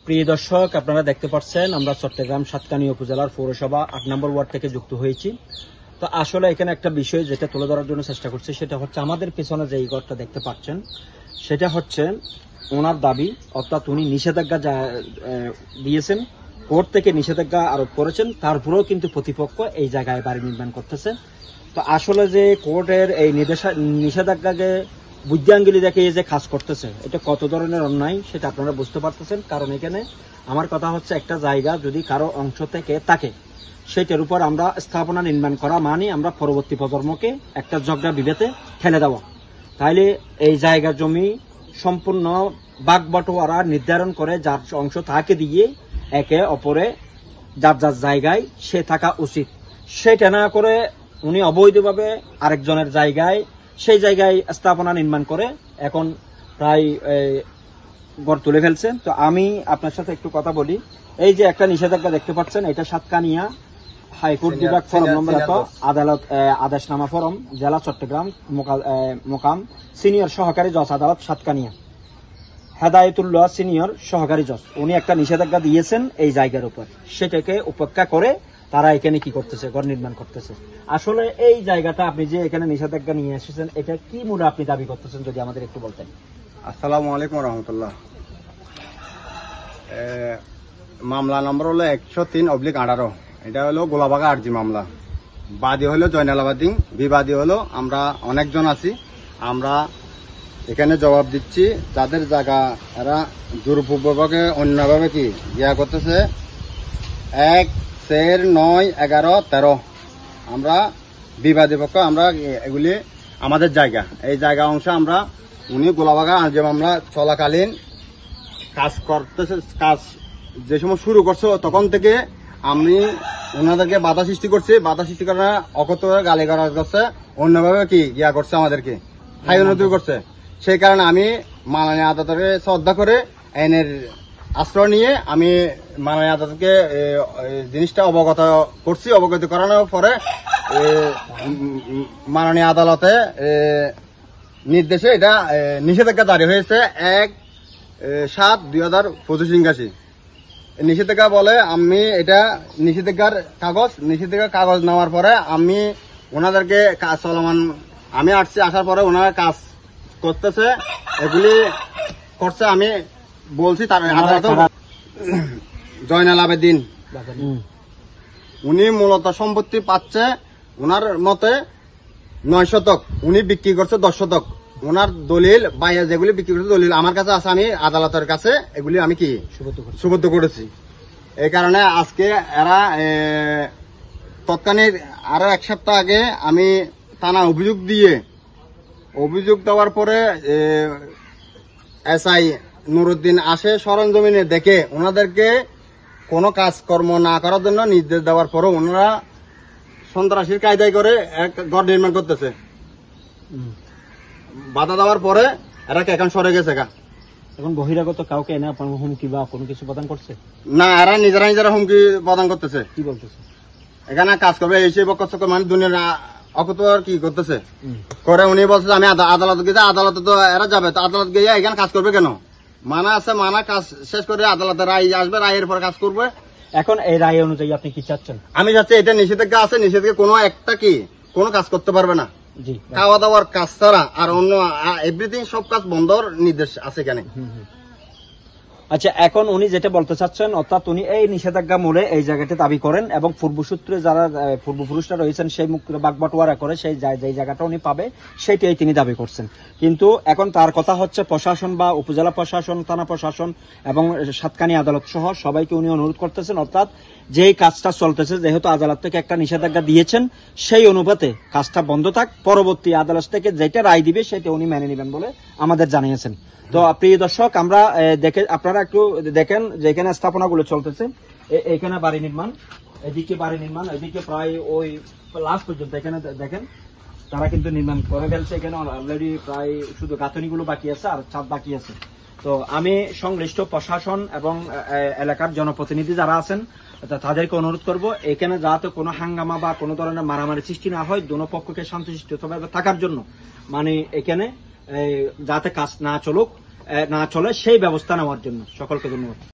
প্রিয় দর্শক, আপনারা দেখতে পাচ্ছেন আমরা চট্টগ্রাম সাতকানিয়া উপজেলার পৌরসভা ৮ নম্বর ওয়ার্ড থেকে যুক্ত হয়েছি। তো আসলে এখানে একটা বিষয় যেটা তুলে ধরার জন্য চেষ্টা করছি, সেটা হচ্ছে আমাদের পেছনে যে এই ঘরটা দেখতে পাচ্ছেন, সেটা হচ্ছে ওনার দাবি, অর্থাৎ উনি নিষেধাজ্ঞা দিয়েছেন, কোর্ট থেকে নিষেধাজ্ঞা আরোপ করেছেন, তারপরেও কিন্তু প্রতিপক্ষ এই জায়গায় বাড়ি নির্মাণ করতেছে। তো আসলে যে কোর্টের এই নিষেধাজ্ঞাকে বুদ্ধিআঙ্গুলি দেখে যে কাজ করতেছে, এটা কত ধরনের অন্যায় সেটা আপনারা বুঝতে পারতেছেন। কারণ এখানে আমার কথা হচ্ছে, একটা জায়গা যদি কারো অংশ থেকে থাকে, সেটার উপর আমরা স্থাপনা নির্মাণ করা মানে আমরা পরবর্তী প্রজন্মকে একটা ঝগড়া বিভেদে ঠেলে দেওয়া। তাইলে এই জায়গা জমি সম্পূর্ণ ভাগ বটোয়ারা নির্ধারণ করে যার অংশ তাকে দিয়ে একে অপরে যার যার জায়গায় সে থাকা উচিত। সেটা না করে উনি অবৈধভাবে আরেকজনের জায়গায় সেই জায়গায় স্থাপনা নির্মাণ করে এখন প্রায় ঘর তুলে ফেলছে। তো আমি আপনার সাথে একটু কথা বলি। এই যে একটা নিষেধাজ্ঞা দেখতে পাচ্ছেন, এটা সাতকানিয়া হাইকোর্ট বিভাগ ফরম নম্বর আদালত আদেশনামা ফরম, জেলা চট্টগ্রাম, মোকাম সিনিয়র সহকারী জজ আদালত সাতকানিয়া, হেদায়েতুল্লাহ সিনিয়র সহকারী জজ, উনি একটা নিষেধাজ্ঞা দিয়েছেন এই জায়গার উপর। সেটাকে উপেক্ষা করে তারা এখানে কি করতেছে, ঘর নির্মাণ করতেছে। আসলে এই জায়গাটা আপনি যে এখানে নিষেধাজ্ঞা নিয়ে এসেছেন, এটা কি মূলে আপনি দাবি করতেছেন, যদি আমাদের একটু বলতেন। আসসালামু আলাইকুম রহমতুল্লাহ। মামলা নম্বর হলো 103/18। এটা হলো গোলাবাগা আরজি মামলা। বাদী হলো জয়নালাবাদী, বিবাদী হলো আমরা অনেকজন আছি। আমরা এখানে জবাব দিচ্ছি, যাদের জায়গা এরা দুর্ভোগভাবে অন্যভাবে কি ইয়া করতেছে। 1, 4, 9, 11, 13 আমরা বিবাদী পক্ষ, আমরা এগুলি আমাদের জায়গা, এই জায়গা অংশ আমরা উনি গোলাবাগা আরজি মামলা চলাকালীন কাজ করতেছে। কাজ যে সময় শুরু করছে তখন থেকে আমি ওনাদেরকে বাধা সৃষ্টি করছি। বাধা সৃষ্টি করার অকথ্য গালিগালাজ করছে, অন্যভাবে কি ইয়া করছে, আমাদেরকে হাই উন্নতি করছে। সেই কারণে আমি মাননীয় আদালতকে শ্রদ্ধা করে আইনের আশ্রয় নিয়ে আমি মাননীয় আদালতকে জিনিসটা অবগত করছি। অবগত করানোর পরে মাননীয় আদালতে নির্দেশে এটা নিষেধাজ্ঞা জারি হয়েছে 1/7/2025। নিষেধাজ্ঞা বলে আমি এটা নিষেধাজ্ঞার কাগজ নেওয়ার পরে আমি ওনাদেরকে কাজ চলমান, আমি আসছি, আসার পরে ওনারা কাজ করতেছে, এগুলি করছে। আমি বলছি তার জয়নাল আবেদিন, উনি মূলত সম্পত্তি পাচ্ছে ওনার মতে 9 শতক, উনি বিক্রি করছে 10 শতক। ওনার দলিল বাইরে যেগুলি বিক্রি করছে দলিল আমার কাছে আছে, আমি আদালতের কাছে এগুলি আমি কি সুবদ্ধ করেছি। এই কারণে আজকে এরা তৎকালীন আরো 1 সপ্তাহ আগে আমি থানা অভিযোগ দেওয়ার পরে SI নুরুদ্দিন আসে সরঞ্জমিনে দেখে ওনাদেরকে কোনো কাজকর্ম না করার জন্য নির্দেশ দেওয়ার পরও ওনারা সন্ত্রাসীর কায়দায় করে এক ঘর নির্মাণ করতেছে। বাধা দেওয়ার পরে এরা এখন সরে গেছে। এখন বহিরাগত কাউকে এনে আপনার হুমকি বা কোনো কিছু প্রদান করছে না, এরা নিজেরা হুমকি প্রদান করতেছে। কি বলতেছে, এখানে কাজ করবে এই সেই বক্ষ মানে দুনিয়ার অকত কি করতেছে করে। উনি বলছে আমি আদালত গেছে, আদালতে তো এরা যাবে, তো আদালত গিয়ে এখানে কাজ করবে কেন? মানা আছে, মানা কাজ শেষ করে আদালতে রায় আসবে, রায়ের পর কাজ করবে। এখন এই রায় অনুযায়ী আপনি কি চাচ্ছেন? আমি চাচ্ছি এটা নিষেধাজ্ঞা আছে, নিষেধাজ্ঞা কোনো একটা কি কোনো কাজ করতে পারবে না। খাওয়া দাওয়ার কাজ ছাড়া আর অন্য এভরিথিং সব কাজ বন্ধর নির্দেশ আছে এখানে। আচ্ছা, এখন উনি যেটা বলতে চাচ্ছেন, অর্থাৎ উনি এই নিষেধাজ্ঞা মূলে এই জায়গাটা দাবি করেন এবং পূর্বসূত্রে যারা পূর্বপুরুষরা রয়েছেন সেই মুক্ত বাগবাটোয়ারা করে সেই জায়গাটা উনি পাবে, সেটাই তিনি দাবি করছেন। কিন্তু এখন তার কথা হচ্ছে প্রশাসন বা উপজেলা প্রশাসন, থানা প্রশাসন এবং সাতকানিয়া আদালত সহ সবাইকে উনি অনুরোধ করতেছেন, অর্থাৎ যেই কাজটা চলতেছে, যেহেতু আদালত থেকে একটা নিষেধাজ্ঞা দিয়েছেন, সেই অনুপাতে কাজটা বন্ধ থাক, পরবর্তী আদালত থেকে যেটা রায় দিবে সেটা উনি মেনে নেবেন বলে আমাদের জানিয়েছেন। তো প্রিয় দর্শক, আমরা আপনারা একটু দেখেন যে এখানে স্থাপনাগুলো চলতেছে, এখানে বাড়ি নির্মাণ, এদিকে বাড়ি নির্মাণ, এদিকে প্রায় ওই লাস্ট পর্যন্ত এখানে দেখেন তারা কিন্তু নির্মাণ করে ফেলছে। এখানে অলরেডি প্রায় শুধু গাঁথনিগুলো বাকি আছে আর ছাদ বাকি আছে। তো আমি সংশ্লিষ্ট প্রশাসন এবং এলাকার জনপ্রতিনিধি যারা আছেন তাদেরকে অনুরোধ করব, এখানে যাতে কোনো হাঙ্গামা বা কোনো ধরনের মারামারি সৃষ্টি না হয়, দোনো পক্ষকে শান্তশিষ্টভাবে থাকার জন্য, মানে এখানে যাতে কাজ না চলে সেই ব্যবস্থা নেওয়ার জন্য। সকলকে ধন্যবাদ।